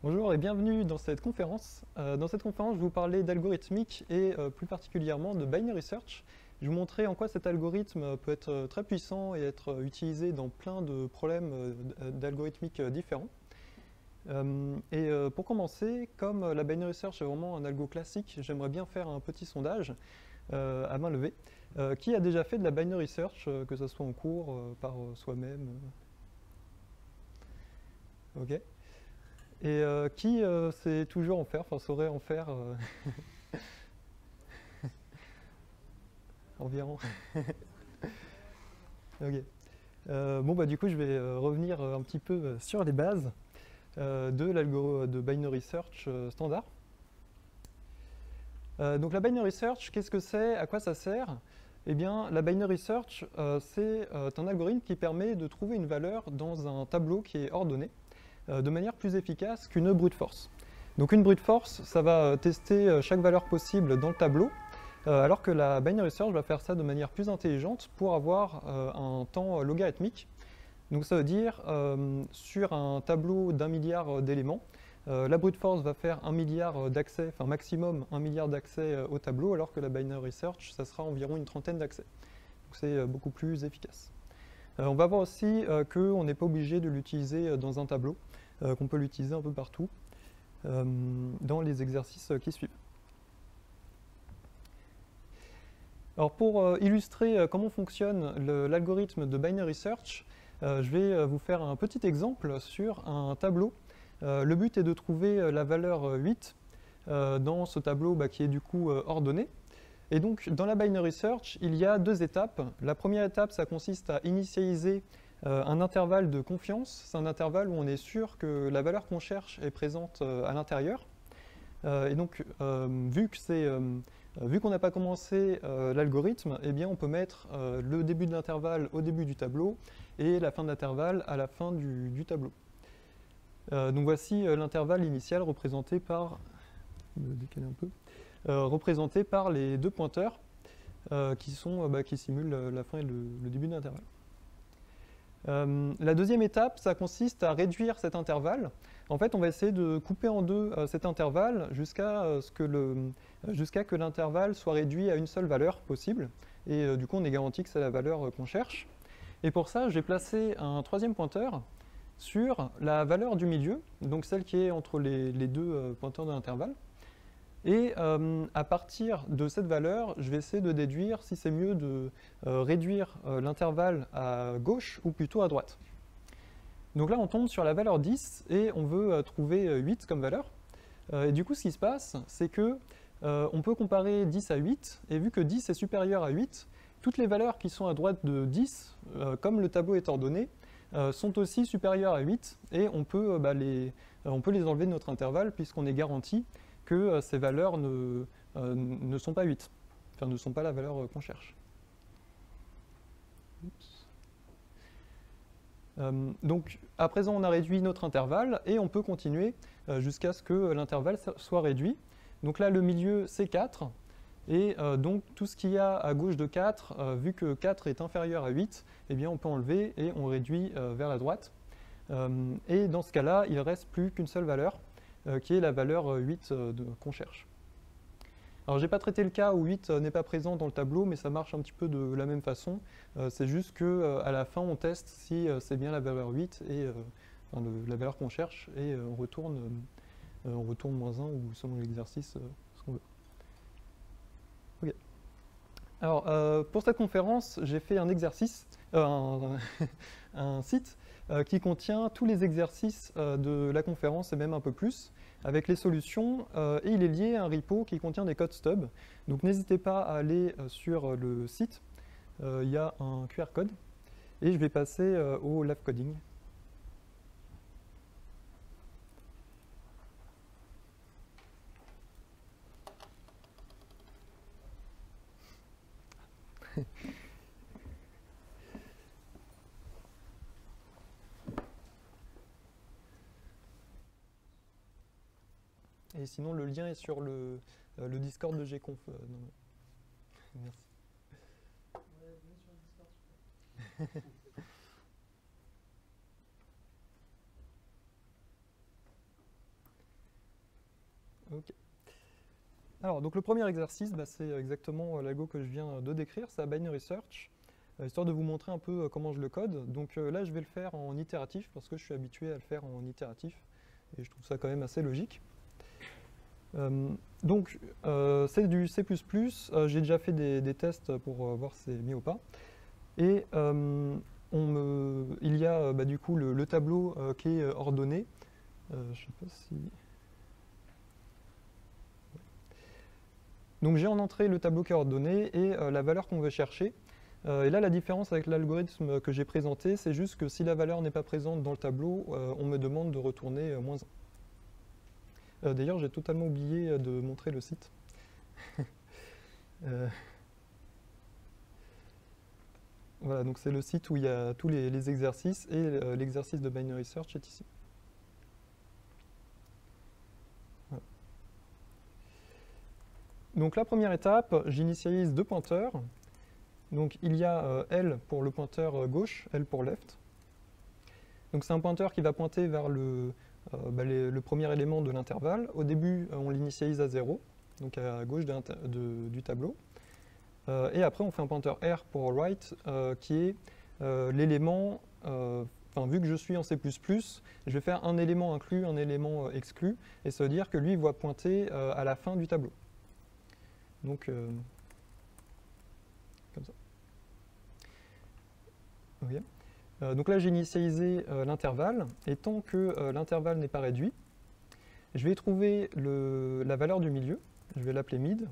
Bonjour et bienvenue dans cette conférence. Dans cette conférence, je vais vous parler d'algorithmique et plus particulièrement de binary search. Je vais vous montrer en quoi cet algorithme peut être très puissant et être utilisé dans plein de problèmes d'algorithmique différents. Pour commencer, comme la binary search est vraiment un algo classique, j'aimerais bien faire un petit sondage à main levée. Qui a déjà fait de la binary search, que ce soit en cours, par soi-même Ok. Et qui sait toujours en faire, enfin saurait en faire environ. Ok. Bon bah du coup je vais revenir un petit peu sur les bases de l'algo de binary search standard. Donc la binary search, qu'est-ce que c'est? À quoi ça sert? Eh bien la binary search c'est un algorithme qui permet de trouver une valeur dans un tableau qui est ordonné de manière plus efficace qu'une brute force. Donc une brute force, ça va tester chaque valeur possible dans le tableau, alors que la binary search va faire ça de manière plus intelligente pour avoir un temps logarithmique. Donc ça veut dire, sur un tableau d'1 milliard d'éléments, la brute force va faire 1 milliard d'accès, enfin maximum 1 milliard d'accès au tableau, alors que la binary search, ça sera environ une trentaine d'accès. Donc c'est beaucoup plus efficace. On va voir aussi qu'on n'est pas obligé de l'utiliser dans un tableau, qu'on peut l'utiliser un peu partout dans les exercices qui suivent. Alors pour illustrer comment fonctionne l'algorithme de binary search, je vais vous faire un petit exemple sur un tableau. Le but est de trouver la valeur 8 dans ce tableau qui est du coup ordonné. Et donc dans la binary search, il y a deux étapes. La première étape, ça consiste à initialiser un intervalle de confiance. C'est un intervalle où on est sûr que la valeur qu'on cherche est présente à l'intérieur. Et donc vu qu'on n'a pas commencé l'algorithme, eh bien on peut mettre le début de l'intervalle au début du tableau et la fin de l'intervalle à la fin du tableau. Donc voici l'intervalle initial représenté par, décaler un peu, représenté par les deux pointeurs qui simulent la fin et le début de l'intervalle. La deuxième étape, ça consiste à réduire cet intervalle. En fait, on va essayer de couper en deux cet intervalle jusqu'à que l'intervalle soit réduit à une seule valeur possible. Et du coup, on est garanti que c'est la valeur qu'on cherche. Et pour ça, j'ai placé un troisième pointeur sur la valeur du milieu, donc celle qui est entre les deux pointeurs de l'intervalle. Et à partir de cette valeur, je vais essayer de déduire si c'est mieux de réduire l'intervalle à gauche ou plutôt à droite. Donc là, on tombe sur la valeur 10 et on veut trouver 8 comme valeur. Et du coup, ce qui se passe, c'est que on peut comparer 10 à 8, et vu que 10 est supérieur à 8, toutes les valeurs qui sont à droite de 10, comme le tableau est ordonné, sont aussi supérieures à 8, et on peut les enlever de notre intervalle, puisqu'on est garanti que ces valeurs ne sont pas 8, enfin ne sont pas la valeur qu'on cherche. Donc à présent on a réduit notre intervalle et on peut continuer jusqu'à ce que l'intervalle soit réduit. Donc là le milieu c'est 4 et donc tout ce qu'il y a à gauche de 4, vu que 4 est inférieur à 8, eh bien on peut enlever et on réduit vers la droite. Et dans ce cas-là il ne reste plus qu'une seule valeur qui est la valeur 8 qu'on cherche. Alors j'ai pas traité le cas où 8 n'est pas présent dans le tableau, mais ça marche un petit peu de la même façon. C'est juste qu'à la fin on teste si c'est bien la valeur 8 et la valeur qu'on cherche, et on retourne -1 ou selon l'exercice ce qu'on veut. Ok. Alors pour cette conférence, j'ai fait un exercice, un site qui contient tous les exercices de la conférence et même un peu plus, avec les solutions, et il est lié à un repo qui contient des codes stub. Donc n'hésitez pas à aller sur le site, il y a un QR code, et je vais passer au live coding. Et sinon le lien est sur le Discord de gconf. Merci. Ouais, venez sur le Discord, super. Ok. Alors, donc le premier exercice, c'est exactement l'algo que je viens de décrire, c'est la binary search, histoire de vous montrer un peu comment je le code. Donc là, je vais le faire en itératif, parce que je suis habitué à le faire en itératif, et je trouve ça quand même assez logique. Donc, c'est du C++, j'ai déjà fait des tests pour voir si c'est mis ou pas. Et il y a du coup le tableau qui est ordonné. Je sais pas si... Donc j'ai en entrée le tableau qui est ordonné et la valeur qu'on veut chercher. Et là, la différence avec l'algorithme que j'ai présenté, c'est juste que si la valeur n'est pas présente dans le tableau, on me demande de retourner -1. D'ailleurs, j'ai totalement oublié de montrer le site. Voilà, donc c'est le site où il y a tous les exercices et l'exercice de binary search est ici. Voilà. Donc la première étape, j'initialise 2 pointeurs. Donc il y a L pour le pointeur gauche, L pour left. Donc c'est un pointeur qui va pointer vers le premier élément de l'intervalle. Au début, on l'initialise à 0, donc à gauche du tableau. Et après, on fait un pointeur R pour right, qui est l'élément, vu que je suis en C++, je vais faire un élément inclus, un élément exclu, et ça veut dire que lui va pointer à la fin du tableau. Donc, comme ça. Okay. Donc là, j'ai initialisé l'intervalle, et tant que l'intervalle n'est pas réduit, je vais trouver la valeur du milieu, je vais l'appeler mid,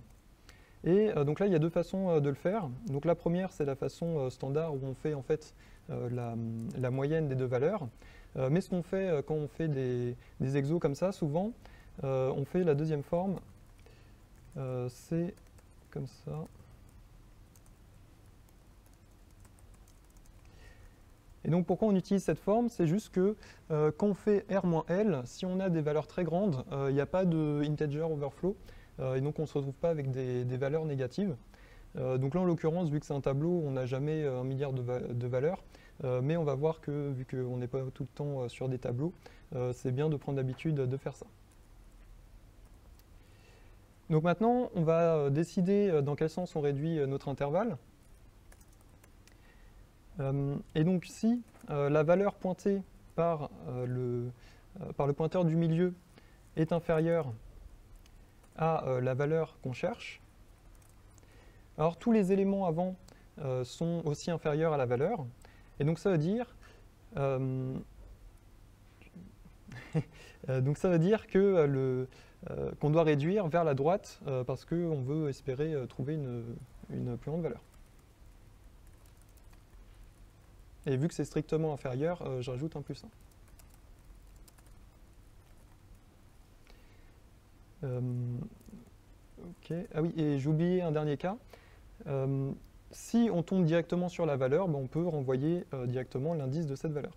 et donc là, il y a 2 façons de le faire. Donc la première, c'est la façon standard où on fait en fait la moyenne des 2 valeurs. Mais ce qu'on fait quand on fait des exos comme ça, souvent, on fait la deuxième forme. C'est comme ça. Et donc pourquoi on utilise cette forme? C'est juste que quand on fait R-L, si on a des valeurs très grandes, il n'y a pas de integer overflow, et donc on ne se retrouve pas avec des valeurs négatives. Donc là en l'occurrence, vu que c'est un tableau, on n'a jamais 1 milliard de valeurs, mais on va voir que vu qu'on n'est pas tout le temps sur des tableaux, c'est bien de prendre l'habitude de faire ça. Donc maintenant, on va décider dans quel sens on réduit notre intervalle. Et donc si la valeur pointée par le pointeur du milieu est inférieure à la valeur qu'on cherche, alors tous les éléments avant sont aussi inférieurs à la valeur. Et donc ça veut dire, que qu'on doit réduire vers la droite parce qu'on veut espérer trouver une plus grande valeur. Et vu que c'est strictement inférieur, je rajoute un +1. Ok. Ah oui, et j'ai oublié un dernier cas. Si on tombe directement sur la valeur, on peut renvoyer directement l'indice de cette valeur.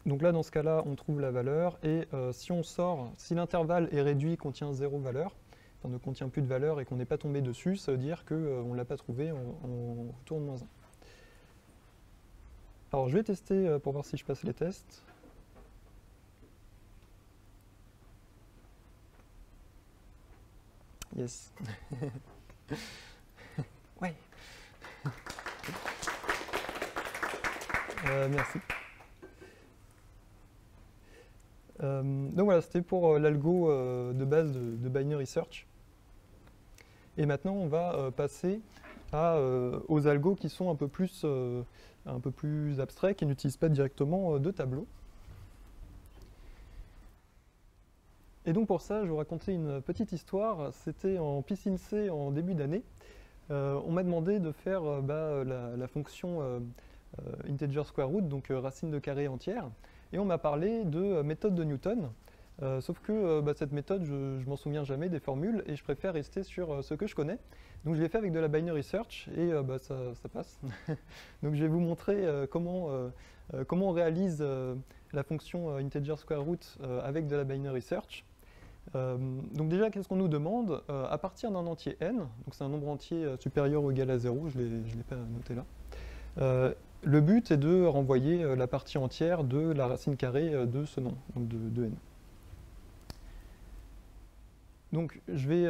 Donc là, dans ce cas-là, on trouve la valeur, et si l'intervalle est réduit, contient 0 valeur, ne contient plus de valeur et qu'on n'est pas tombé dessus, ça veut dire qu'on ne l'a pas trouvé, on retourne -1. Alors je vais tester pour voir si je passe les tests. Yes. Ouais. Merci. Donc voilà, c'était pour l'algo de base de binary search. Et maintenant, on va passer aux algos qui sont un peu plus abstraits, qui n'utilisent pas directement de tableau. Et donc pour ça, je vais vous raconter une petite histoire. C'était en Piscine C en début d'année. On m'a demandé de faire la fonction integer square root, donc racine de carré entière. Et on m'a parlé de méthode de Newton. Sauf que cette méthode, je ne m'en souviens jamais des formules et je préfère rester sur ce que je connais. Donc je l'ai fait avec de la binary search et ça passe. Donc je vais vous montrer comment on réalise la fonction integer square root avec de la binary search. Donc déjà, qu'est-ce qu'on nous demande? À partir d'un entier n, donc c'est un nombre entier supérieur ou égal à 0, je ne l'ai pas noté là, le but est de renvoyer la partie entière de la racine carrée de ce nombre, donc de n. Donc je vais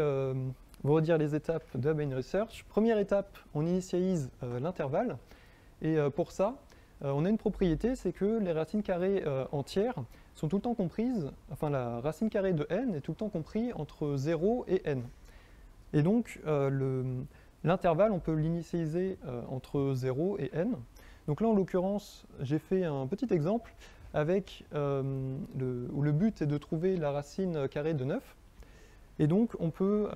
vous redire les étapes de la binary search. Première étape, on initialise l'intervalle. Et pour ça, on a une propriété, c'est que les racines carrées entières sont tout le temps comprises, enfin la racine carrée de n est tout le temps compris entre 0 et n. Et donc l'intervalle, on peut l'initialiser entre 0 et n. Donc là, en l'occurrence, j'ai fait un petit exemple avec où le but est de trouver la racine carrée de 9. Et donc, on peut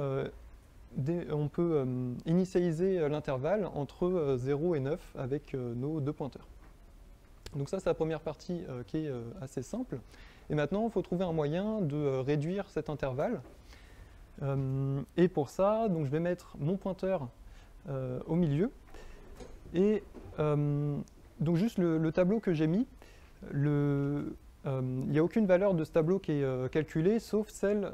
initialiser l'intervalle entre 0 et 9 avec nos deux pointeurs. Donc ça, c'est la première partie qui est assez simple. Et maintenant, il faut trouver un moyen de réduire cet intervalle. Et pour ça, donc, je vais mettre mon pointeur au milieu. Et donc juste le tableau que j'ai mis, il n'y a aucune valeur de ce tableau qui est calculée, sauf celles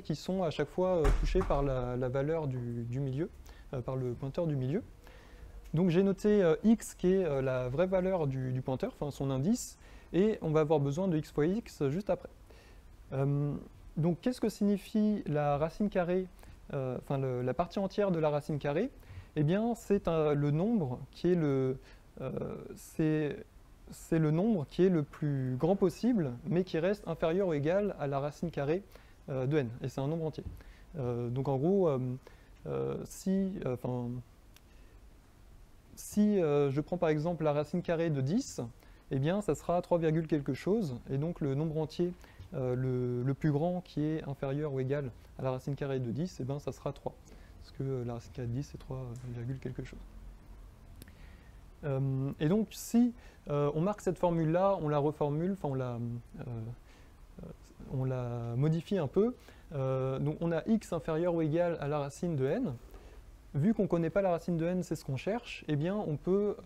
qui sont à chaque fois touchées par la valeur du milieu, par le pointeur du milieu. Donc j'ai noté x qui est la vraie valeur du pointeur, enfin son indice, et on va avoir besoin de x fois x juste après. Donc qu'est-ce que signifie la racine carrée, la partie entière de la racine carrée? Eh bien c'est le nombre qui est c'est le nombre qui est le plus grand possible, mais qui reste inférieur ou égal à la racine carrée de n, et c'est un nombre entier. Donc en gros, si je prends par exemple la racine carrée de 10, eh bien ça sera 3, quelque chose, et donc le nombre entier le plus grand qui est inférieur ou égal à la racine carrée de 10, eh bien ça sera 3, parce que la racine carrée de 10 c'est 3, quelque chose. Et donc si on marque cette formule-là, on la reformule, enfin on la modifie un peu, donc on a x inférieur ou égal à la racine de n. Vu qu'on ne connaît pas la racine de n, c'est ce qu'on cherche, eh bien on peut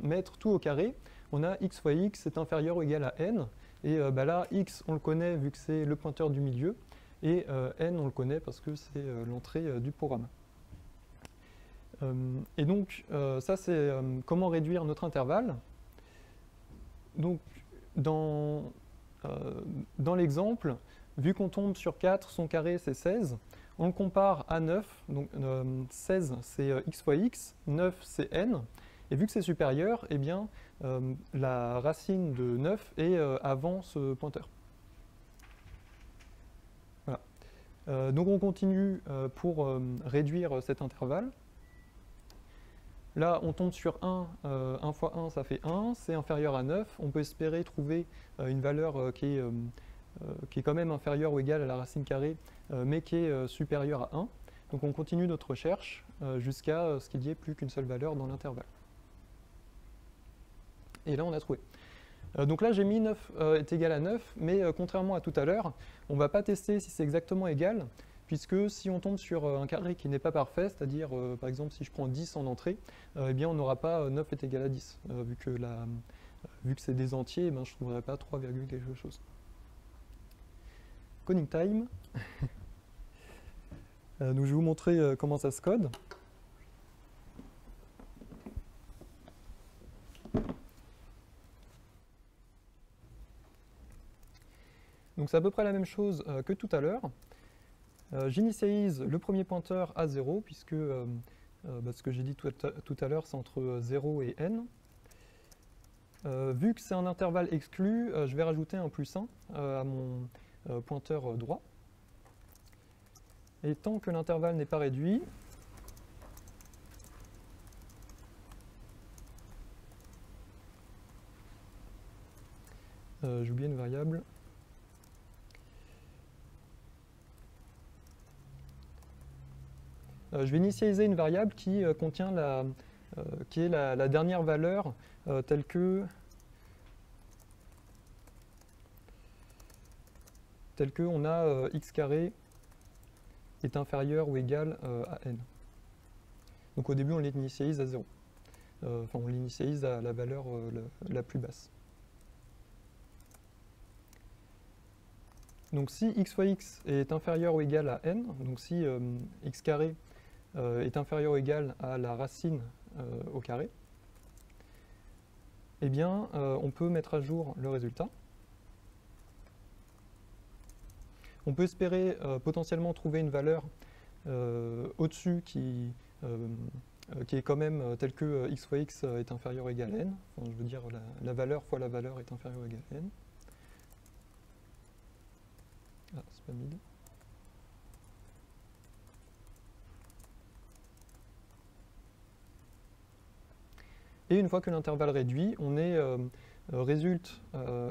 mettre tout au carré. On a x fois x est inférieur ou égal à n, et là x on le connaît vu que c'est le pointeur du milieu, et n on le connaît parce que c'est l'entrée du programme. Et donc ça c'est comment réduire notre intervalle. Donc dans l'exemple, vu qu'on tombe sur 4, son carré c'est 16, on le compare à 9, donc 16 c'est x fois x, 9 c'est n, et vu que c'est supérieur, eh bien la racine de 9 est avant ce pointeur. Voilà. Donc on continue pour réduire cet intervalle. Là, on tombe sur 1, 1 fois 1, ça fait 1, c'est inférieur à 9. On peut espérer trouver une valeur qui est quand même inférieure ou égale à la racine carrée, mais qui est supérieure à 1. Donc on continue notre recherche jusqu'à ce qu'il n'y ait plus qu'une seule valeur dans l'intervalle. Et là, on a trouvé. Donc là, j'ai mis 9 est égal à 9, mais contrairement à tout à l'heure, on ne va pas tester si c'est exactement égal, puisque si on tombe sur un carré qui n'est pas parfait, c'est-à-dire par exemple si je prends 10 en entrée, eh bien on n'aura pas 9 est égal à 10, vu que c'est des entiers, je ne trouverai pas 3, quelque chose. Coding time. Donc je vais vous montrer comment ça se code. Donc c'est à peu près la même chose que tout à l'heure. J'initialise le premier pointeur à 0, puisque ce que j'ai dit tout à l'heure, c'est entre 0 et n. Vu que c'est un intervalle exclu, je vais rajouter un +1 à mon pointeur droit. Et tant que l'intervalle n'est pas réduit, j'ai oublié une variable. Je vais initialiser une variable qui contient qui est la dernière valeur telle que tel que on a x carré est inférieur ou égal à n. Donc au début, on l'initialise à 0. Enfin, on l'initialise à la valeur la plus basse. Donc si x fois x est inférieur ou égal à n, donc si x carré est inférieur ou égal à la racine au carré, eh bien, on peut mettre à jour le résultat. On peut espérer potentiellement trouver une valeur au-dessus qui est quand même telle que x fois x est inférieur ou égal à n. Enfin, je veux dire, la valeur fois la valeur est inférieure ou égal à n. Ah, c'est pas mid. Et une fois que l'intervalle réduit, on est résulte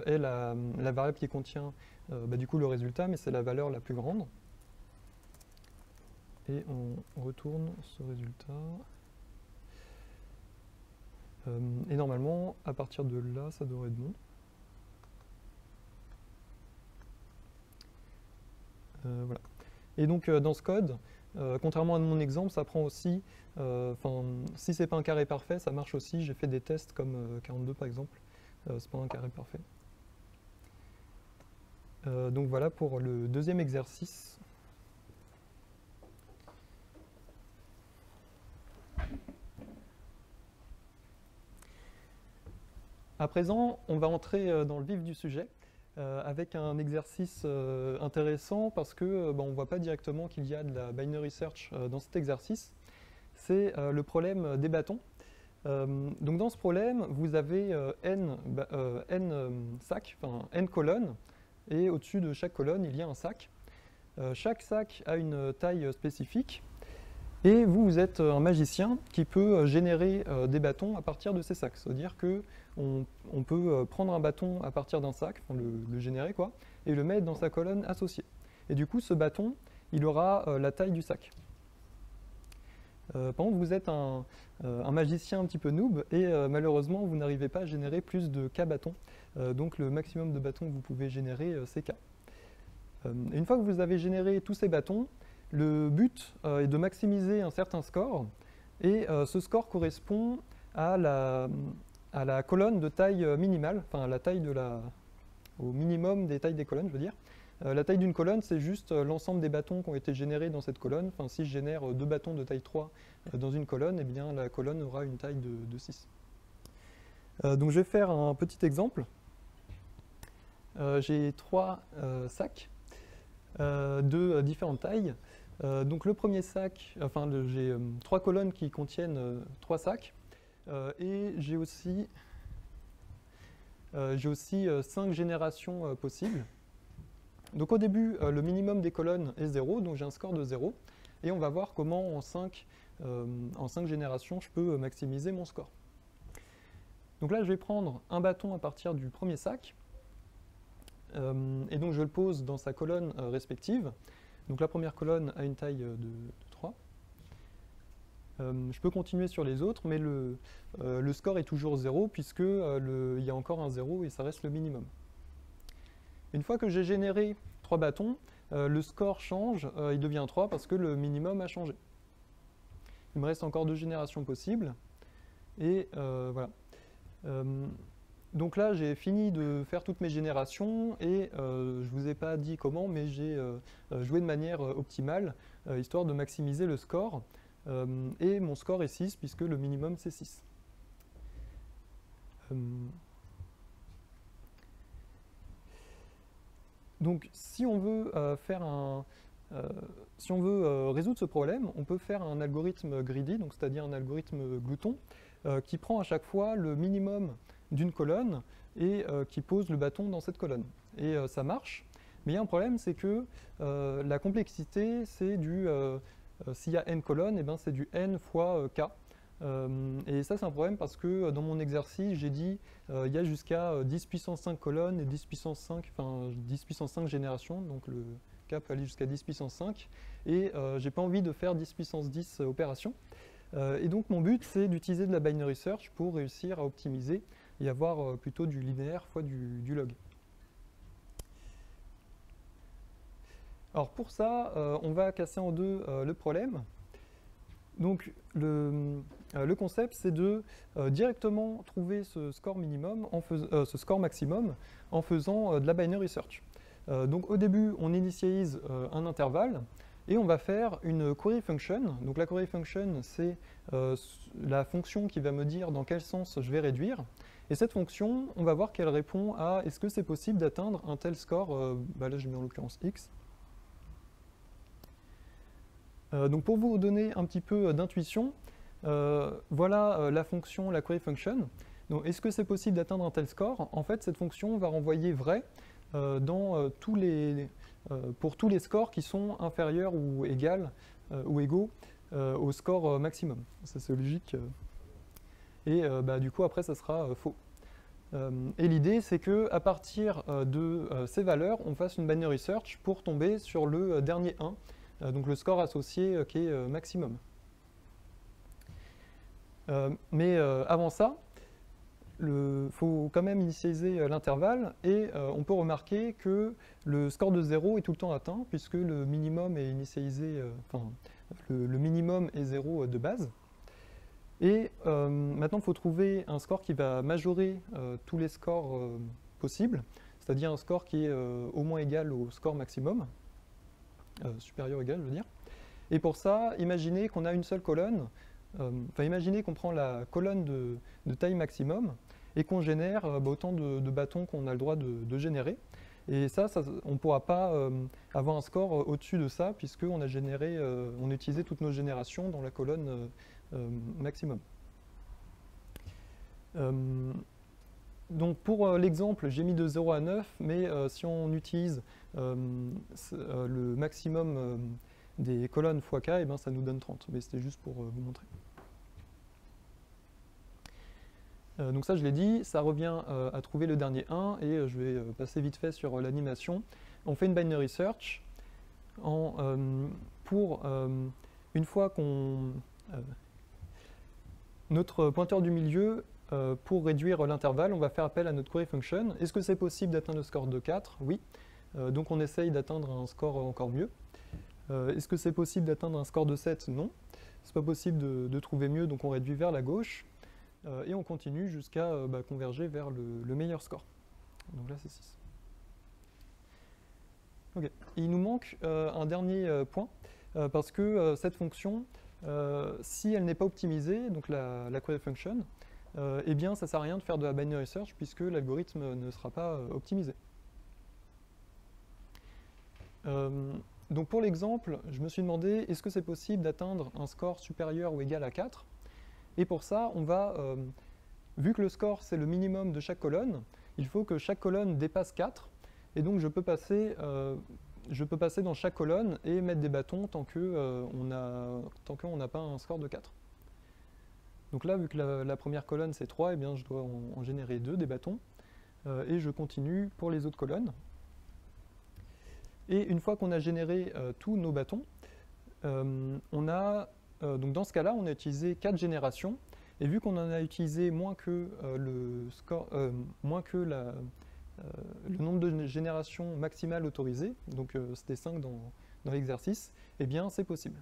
est la variable qui contient du coup le résultat, mais c'est la valeur la plus grande. Et on retourne ce résultat. Et normalement, à partir de là, ça devrait être bon. Voilà. Et donc dans ce code, contrairement à mon exemple, ça prend aussi, si c'est pas un carré parfait, ça marche aussi. J'ai fait des tests comme 42 par exemple, c'est pas un carré parfait. Donc voilà pour le deuxième exercice. À présent, on va entrer dans le vif du sujet. Avec un exercice intéressant parce que on ne voit pas directement qu'il y a de la binary search dans cet exercice. C'est le problème des bâtons. Donc dans ce problème, vous avez n sacs, enfin n colonnes, et au-dessus de chaque colonne, il y a un sac. Chaque sac a une taille spécifique, et vous êtes un magicien qui peut générer des bâtons à partir de ces sacs. C'est-à-dire que on peut prendre un bâton à partir d'un sac, enfin le générer quoi, et le mettre dans sa colonne associée. Et du coup, ce bâton, il aura la taille du sac. Par contre, vous êtes un magicien un petit peu noob, et malheureusement, vous n'arrivez pas à générer plus de k bâtons. Donc le maximum de bâtons que vous pouvez générer, c'est k. Une fois que vous avez généré tous ces bâtons, le but est de maximiser un certain score, et ce score correspond à la colonne de taille minimale, enfin à la taille au minimum des tailles des colonnes, je veux dire. La taille d'une colonne, c'est juste l'ensemble des bâtons qui ont été générés dans cette colonne. Enfin, si je génère 2 bâtons de taille 3 dans une colonne, eh bien la colonne aura une taille de 6. Donc je vais faire un petit exemple. J'ai 3 sacs de différentes tailles. Donc le premier sac, enfin j'ai 3 colonnes qui contiennent 3 sacs. Et j'ai aussi 5 générations possibles. Donc au début, le minimum des colonnes est 0, donc j'ai un score de 0. Et on va voir comment en 5 générations, je peux maximiser mon score. Donc là, je vais prendre un bâton à partir du premier sac. Et donc je le pose dans sa colonne respective. Donc la première colonne a une taille de 3. Je peux continuer sur les autres, mais le score est toujours 0 puisque il y a encore un 0 et ça reste le minimum. Une fois que j'ai généré 3 bâtons, le score change, il devient 3 parce que le minimum a changé. Il me reste encore 2 générations possibles. Et voilà. Donc là, j'ai fini de faire toutes mes générations et je ne vous ai pas dit comment, mais j'ai joué de manière optimale, histoire de maximiser le score. Et mon score est 6 puisque le minimum c'est 6. Donc si on veut résoudre ce problème, on peut faire un algorithme greedy, donc c'est-à-dire un algorithme glouton, qui prend à chaque fois le minimum d'une colonne et qui pose le bâton dans cette colonne. Et ça marche, mais il y a un problème, c'est que la complexité, c'est s'il y a n colonnes, eh ben, c'est du n fois k. Et ça, c'est un problème parce que dans mon exercice, j'ai dit il y a jusqu'à 10 puissance 5 colonnes et 10 puissance 5, enfin 10 puissance 5 générations, donc le k peut aller jusqu'à 10 puissance 5, et j'ai pas envie de faire 10 puissance 10 opérations. Et donc mon but, c'est d'utiliser de la binary search pour réussir à optimiser et avoir plutôt du linéaire fois du log. Alors pour ça, on va casser en deux le problème. Donc le concept, c'est de directement trouver ce score minimum, ce score maximum, en faisant de la binary search. Donc au début, on initialise un intervalle et on va faire une query function. Donc la query function, c'est la fonction qui va me dire dans quel sens je vais réduire. Et cette fonction, on va voir qu'elle répond à est-ce que c'est possible d'atteindre un tel score, là je mets en l'occurrence x. Donc pour vous donner un petit peu d'intuition, voilà la fonction, la query function. Donc est-ce que c'est possible d'atteindre un tel score? En fait, cette fonction va renvoyer vrai pour tous les scores qui sont inférieurs ou égaux au score maximum. Ça, c'est logique. Et du coup, après, ça sera faux. Et l'idée, c'est qu'à partir de ces valeurs, on fasse une binary search pour tomber sur le dernier 1, donc le score associé qui est maximum. Mais avant ça, il faut quand même initialiser l'intervalle et on peut remarquer que le score de 0 est tout le temps atteint puisque le minimum est initialisé, le minimum est 0 de base. Et maintenant, il faut trouver un score qui va majorer tous les scores possibles, c'est-à-dire un score qui est au moins égal au score maximum, supérieur ou égal, je veux dire. Et pour ça, imaginez qu'on a une seule colonne, imaginez qu'on prend la colonne de taille maximum et qu'on génère autant de bâtons qu'on a le droit de générer. Et ça on ne pourra pas avoir un score au-dessus de ça, puisqu'on a on a utilisé toutes nos générations dans la colonne maximum. Donc pour l'exemple, j'ai mis de 0 à 9, mais si on utilise le maximum des colonnes x k, et ça nous donne 30. Mais c'était juste pour vous montrer. Donc ça, je l'ai dit, ça revient à trouver le dernier 1, et je vais passer vite fait sur l'animation. On fait une binary search pour une fois qu'on... notre pointeur du milieu, pour réduire l'intervalle, on va faire appel à notre query function. Est-ce que c'est possible d'atteindre le score de 4? Oui. Donc on essaye d'atteindre un score encore mieux. Est-ce que c'est possible d'atteindre un score de 7? Non. C'est pas possible de trouver mieux, donc on réduit vers la gauche. Et on continue jusqu'à converger vers le meilleur score. Donc là, c'est 6. Okay. Il nous manque un dernier point, parce que cette fonction, si elle n'est pas optimisée, donc la query function, eh bien, ça ne sert à rien de faire de la binary search, puisque l'algorithme ne sera pas optimisé. Donc pour l'exemple, je me suis demandé, est-ce que c'est possible d'atteindre un score supérieur ou égal à 4? Et pour ça, on va, vu que le score c'est le minimum de chaque colonne, il faut que chaque colonne dépasse 4. Et donc je peux passer dans chaque colonne et mettre des bâtons tant qu'on n'a pas un score de 4. Donc là, vu que la première colonne c'est 3, eh bien, je dois en générer 2, des bâtons. Et je continue pour les autres colonnes. Et une fois qu'on a généré tous nos bâtons, donc dans ce cas-là, on a utilisé 4 générations, et vu qu'on en a utilisé moins que le nombre de générations maximales autorisées, donc c'était 5 dans l'exercice, eh bien c'est possible.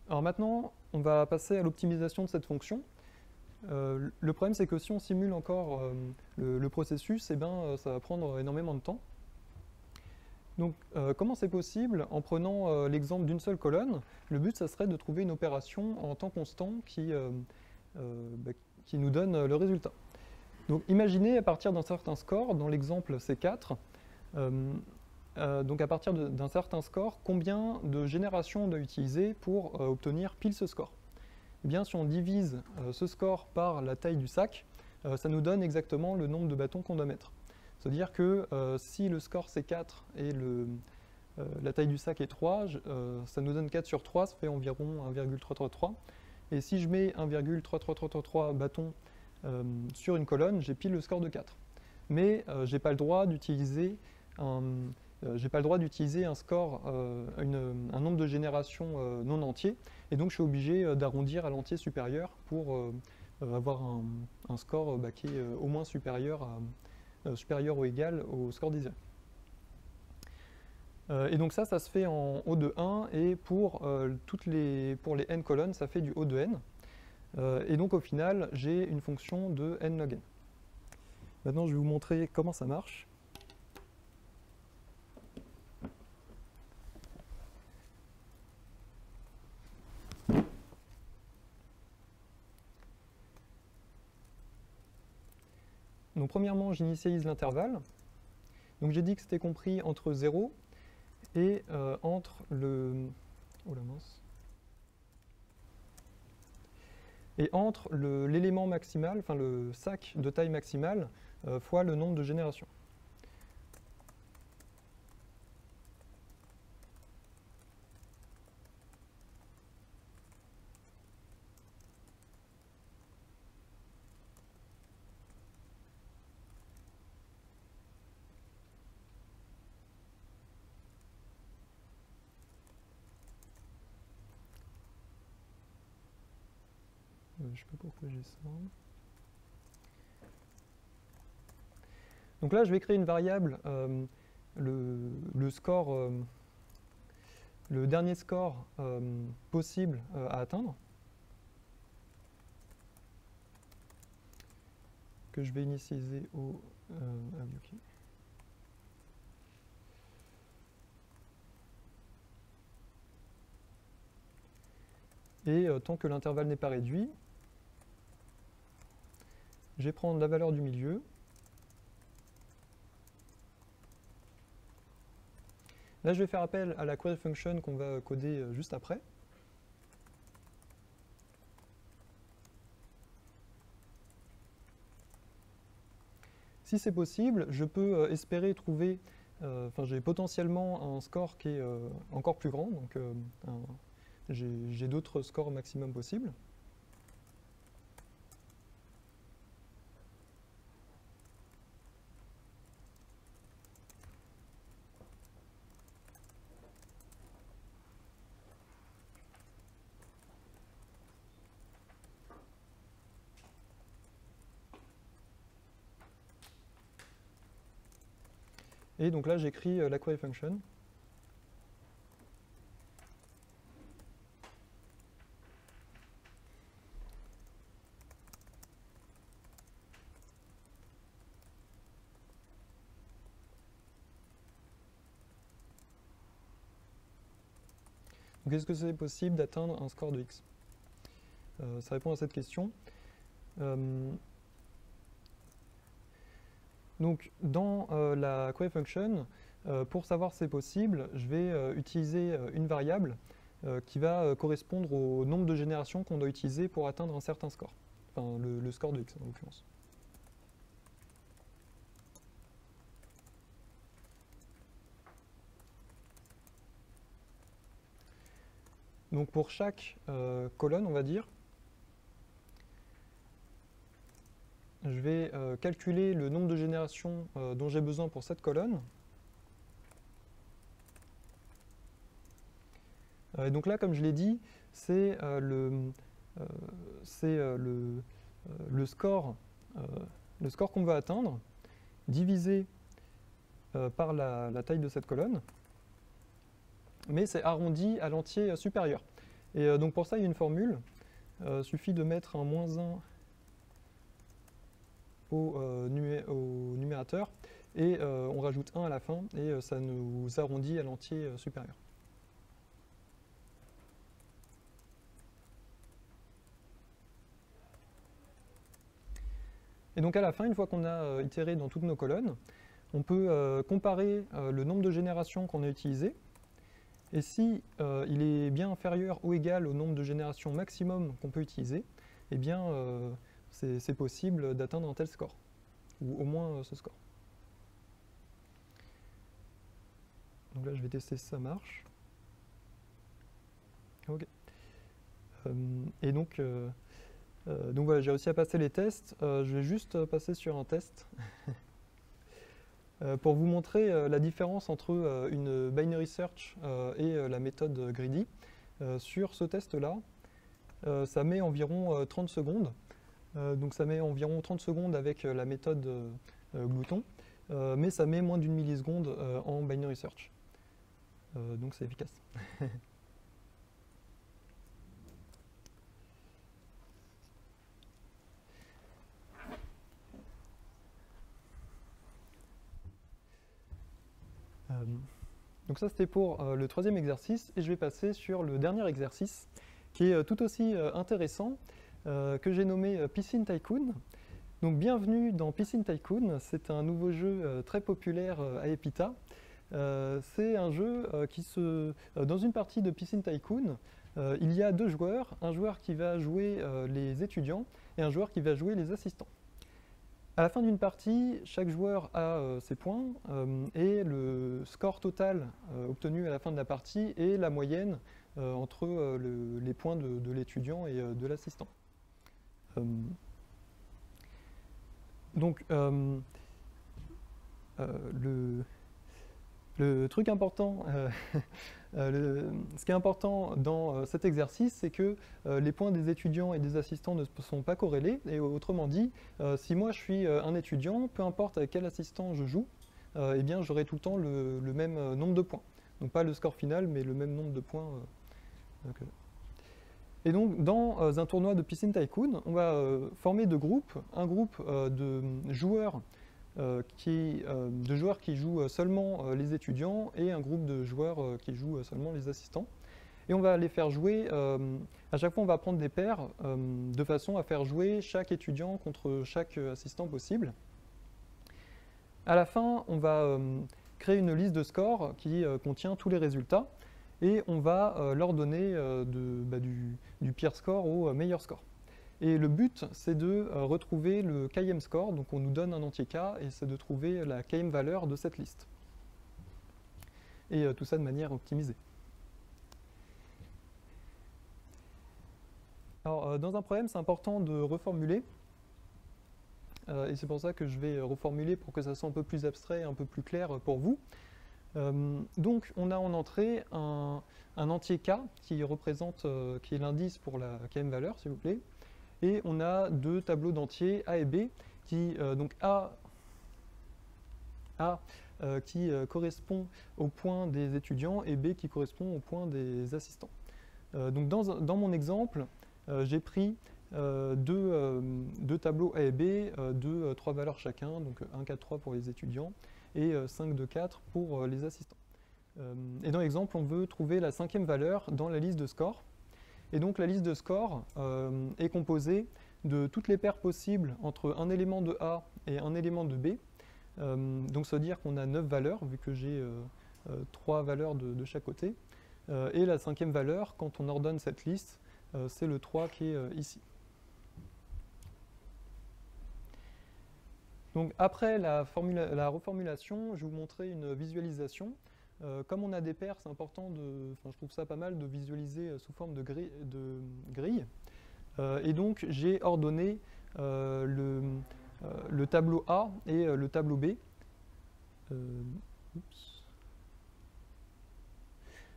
Alors maintenant, on va passer à l'optimisation de cette fonction. Le problème, c'est que si on simule encore le processus, eh bien, ça va prendre énormément de temps. Donc, comment c'est possible? En prenant l'exemple d'une seule colonne, le but, ça serait de trouver une opération en temps constant qui nous donne le résultat. Donc, imaginez à partir d'un certain score, dans l'exemple C4, donc à partir d'un certain score, combien de générations on doit utiliser pour obtenir pile ce score? Eh bien, si on divise ce score par la taille du sac, ça nous donne exactement le nombre de bâtons qu'on doit mettre. C'est-à-dire que si le score c'est 4 et la taille du sac est 3, ça nous donne 4 sur 3, ça fait environ 1,333. Et si je mets 1,333 bâtons sur une colonne, j'ai pile le score de 4. Mais je n'ai pas le droit d'utiliser un score, un nombre de générations non entier, et donc je suis obligé d'arrondir à l'entier supérieur pour avoir un score qui est au moins supérieur ou égal au score désiré. Et donc ça se fait en O de 1, et pour les n colonnes, ça fait du O de n. Et donc au final, j'ai une fonction de n log n. Maintenant, je vais vous montrer comment ça marche. Donc premièrement, j'initialise l'intervalle. Donc j'ai dit que c'était compris entre 0 et entre le... Oh la mince. Et entre l'élément maximal, enfin le sac de taille maximale, fois le nombre de générations. Je ne sais pas pourquoi j'ai ça. Donc là, je vais créer une variable, le score, le dernier score possible à atteindre, que je vais initialiser au... ah oui, ok. Et tant que l'intervalle n'est pas réduit, je vais prendre la valeur du milieu. Là, je vais faire appel à la query function qu'on va coder juste après. Si c'est possible, je peux espérer trouver, enfin j'ai potentiellement un score qui est encore plus grand, donc j'ai d'autres scores maximum possibles. Et donc là, j'écris la query function. Donc est-ce que c'est possible d'atteindre un score de x? Ça répond à cette question. Donc dans la query function, pour savoir si c'est possible, je vais utiliser une variable qui va correspondre au nombre de générations qu'on doit utiliser pour atteindre un certain score. Enfin, le score de x en l'occurrence. Donc pour chaque colonne, on va dire, je vais calculer le nombre de générations dont j'ai besoin pour cette colonne. Et donc là, comme je l'ai dit, c'est le score qu'on veut atteindre, divisé par la taille de cette colonne, mais c'est arrondi à l'entier supérieur. Et donc pour ça, il y a une formule. Suffit de mettre un -1 au numérateur, et on rajoute 1 à la fin, et ça nous arrondit à l'entier supérieur. Et donc à la fin, une fois qu'on a itéré dans toutes nos colonnes, on peut comparer le nombre de générations qu'on a utilisées, et si il est bien inférieur ou égal au nombre de générations maximum qu'on peut utiliser, eh bien c'est possible d'atteindre un tel score, ou au moins ce score. Donc là, je vais tester si ça marche. Ok. Et donc voilà, j'ai réussi à passer les tests. Je vais juste passer sur un test pour vous montrer la différence entre une binary search et la méthode greedy. Sur ce test-là, ça met environ 30 secondes. Donc ça met environ 30 secondes avec la méthode glouton, mais ça met moins d'une milliseconde en binary search. Donc c'est efficace. Donc ça c'était pour le troisième exercice, et je vais passer sur le dernier exercice qui est tout aussi intéressant, que j'ai nommé Piscine Tycoon. Donc bienvenue dans Piscine Tycoon, c'est un nouveau jeu très populaire à Epita. C'est un jeu dans une partie de Piscine Tycoon, il y a deux joueurs, un joueur qui va jouer les étudiants et un joueur qui va jouer les assistants. À la fin d'une partie, chaque joueur a ses points et le score total obtenu à la fin de la partie est la moyenne entre les points de l'étudiant et de l'assistant. Donc, le truc important, ce qui est important dans cet exercice, c'est que les points des étudiants et des assistants ne sont pas corrélés. Et autrement dit, si moi je suis un étudiant, peu importe avec quel assistant je joue, eh bien j'aurai tout le temps le même nombre de points. Donc pas le score final, mais le même nombre de points. Et donc dans un tournoi de Piscine Tycoon, on va former deux groupes. Un groupe de joueurs qui jouent seulement les étudiants et un groupe de joueurs qui jouent seulement les assistants. Et on va les faire jouer, à chaque fois on va prendre des paires de façon à faire jouer chaque étudiant contre chaque assistant possible. À la fin, on va créer une liste de scores qui contient tous les résultats et on va leur donner du pire score au meilleur score. Et le but, c'est de retrouver le km score, donc on nous donne un entier k, et c'est de trouver la km valeur de cette liste. Et tout ça de manière optimisée. Alors, dans un problème, c'est important de reformuler, et c'est pour ça que je vais reformuler pour que ça soit un peu plus abstrait et un peu plus clair pour vous. Donc, on a en entrée un entier k qui représente, qui est l'indice pour la km valeur, s'il vous plaît. Et on a deux tableaux d'entiers A et B, qui, donc A qui correspond au point des étudiants et B qui correspond au point des assistants. Donc dans mon exemple, j'ai pris deux tableaux A et B, de 3 valeurs chacun, donc 1, 4, 3 pour les étudiants et 5, 2, 4 pour les assistants. Et dans l'exemple, on veut trouver la 5e valeur dans la liste de scores. Et donc la liste de scores est composée de toutes les paires possibles entre un élément de A et un élément de B. Donc ça veut dire qu'on a 9 valeurs, vu que j'ai 3 valeurs de chaque côté. Et la 5e valeur, quand on ordonne cette liste, c'est le 3 qui est ici. Donc après la reformulation, je vais vous montrer une visualisation. Comme on a des paires, c'est important je trouve ça pas mal de visualiser sous forme de grille. Et donc j'ai ordonné le tableau A et le tableau B.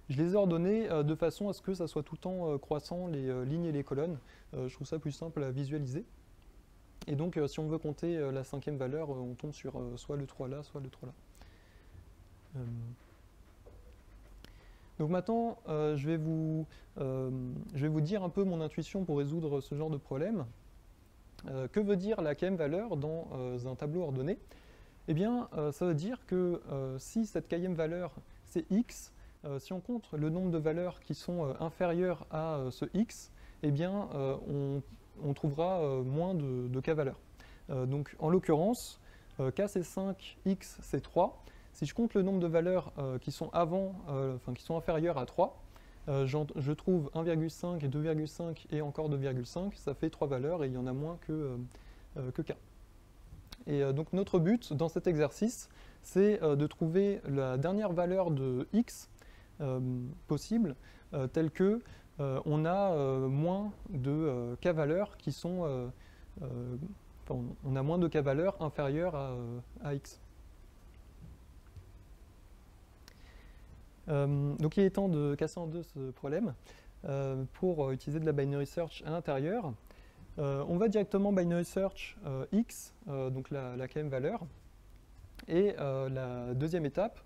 Je les ai ordonnés de façon à ce que ça soit tout le temps croissant, les lignes et les colonnes. Je trouve ça plus simple à visualiser. Et donc si on veut compter la 5e valeur, on tombe sur soit le 3 là, soit le 3 là. Donc maintenant, je vais vous dire un peu mon intuition pour résoudre ce genre de problème. Que veut dire la km valeur dans un tableau ordonné? Eh bien, ça veut dire que si cette km valeur, c'est x, si on compte le nombre de valeurs qui sont inférieures à ce x, eh bien, on trouvera moins de k valeurs. Donc, en l'occurrence, k c'est 5, x c'est 3. Si je compte le nombre de valeurs qui sont qui sont inférieures à 3, je trouve 1,5 et 2,5 et encore 2,5, ça fait 3 valeurs et il y en a moins que k. Et donc notre but dans cet exercice, c'est de trouver la dernière valeur de x possible, telle que on a moins de k valeurs qui sont... on a moins de k valeurs inférieures à x. Donc il est temps de casser en deux ce problème pour utiliser de la binary search à l'intérieur. On va directement binary search x, donc la km valeur. Et la deuxième étape,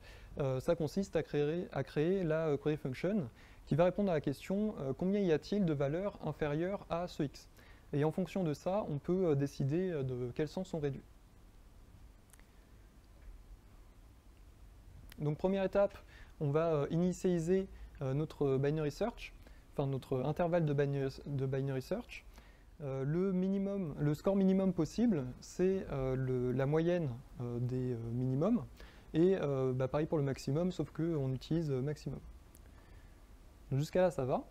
ça consiste à créer la query function qui va répondre à la question combien y a-t-il de valeurs inférieures à ce x. Et en fonction de ça, on peut décider de quel sens on réduit. Donc première étape, on va initialiser notre binary search, enfin notre intervalle de binary search. Le score minimum possible, c'est la moyenne des minimums. Et pareil pour le maximum, sauf qu'on utilise maximum. Jusqu'à là, ça va.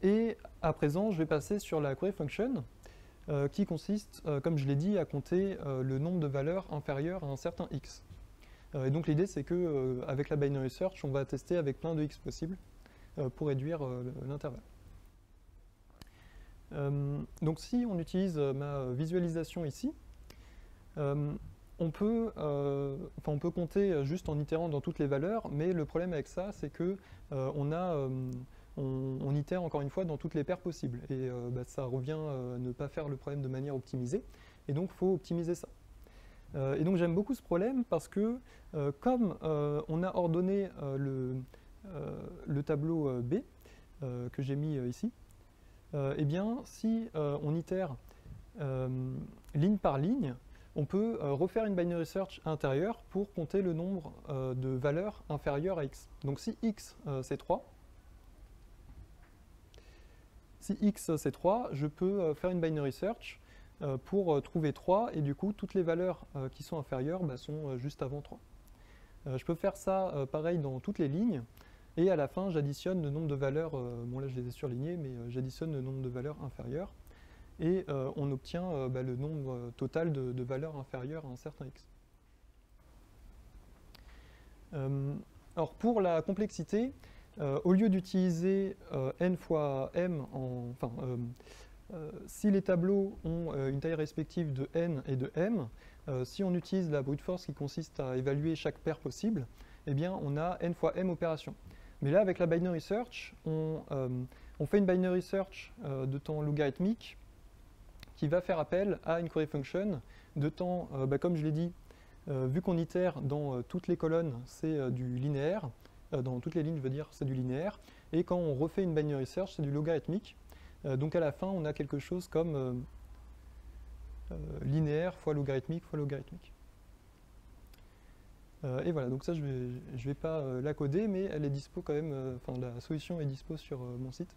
Et à présent, je vais passer sur la query function, qui consiste, comme je l'ai dit, à compter le nombre de valeurs inférieures à un certain x. Et donc l'idée, c'est qu'avec la binary search, on va tester avec plein de x possibles pour réduire l'intervalle. Donc si on utilise ma visualisation ici, on peut compter juste en itérant dans toutes les valeurs, mais le problème avec ça, c'est que on itère encore une fois dans toutes les paires possibles. Et ça revient à ne pas faire le problème de manière optimisée. Et donc, il faut optimiser ça. Et donc, j'aime beaucoup ce problème parce que, comme on a ordonné le tableau B, que j'ai mis ici, eh bien, si on itère ligne par ligne, on peut refaire une binary search intérieure pour compter le nombre de valeurs inférieures à x. Donc si x c'est 3, je peux faire une binary search pour trouver 3, et du coup toutes les valeurs qui sont inférieures sont juste avant 3. Je peux faire ça pareil dans toutes les lignes, et à la fin j'additionne le nombre de valeurs, bon là je les ai surlignées, mais j'additionne le nombre de valeurs inférieures, et on obtient le nombre total de valeurs inférieures à un certain x. Alors pour la complexité, au lieu d'utiliser n fois m, si les tableaux ont une taille respective de n et de m, si on utilise la brute force qui consiste à évaluer chaque paire possible, eh bien on a n fois m opérations. Mais là, avec la binary search, on fait une binary search de temps logarithmique qui va faire appel à une query function de temps, comme je l'ai dit, vu qu'on itère dans toutes les colonnes, c'est du linéaire, dans toutes les lignes, je veux dire, c'est du linéaire, et quand on refait une binary search, c'est du logarithmique. Donc à la fin, on a quelque chose comme linéaire fois logarithmique fois logarithmique. Et voilà, donc ça, je vais pas la coder, mais elle est dispo quand même, la solution est dispo sur mon site.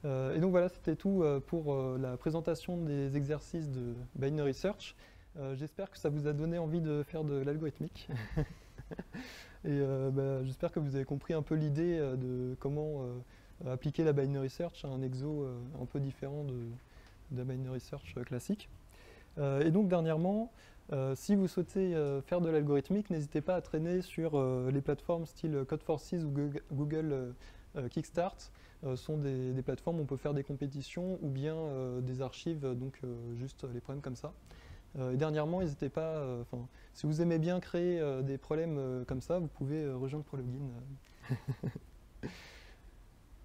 Et donc voilà, c'était tout pour la présentation des exercices de binary search. J'espère que ça vous a donné envie de faire de l'algorithmique. Et j'espère que vous avez compris un peu l'idée de comment appliquer la binary search à un exo un peu différent de la binary search classique. Et donc dernièrement, si vous souhaitez faire de l'algorithmique, n'hésitez pas à traîner sur les plateformes style Codeforces ou Google Kickstart. Sont des plateformes où on peut faire des compétitions ou bien des archives, donc juste les problèmes comme ça. Et dernièrement, n'hésitez pas, si vous aimez bien créer des problèmes comme ça, vous pouvez rejoindre Prologin.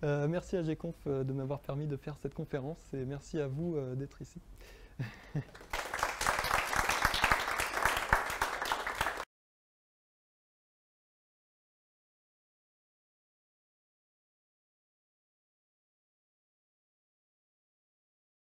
Merci à Gconf de m'avoir permis de faire cette conférence, et merci à vous d'être ici.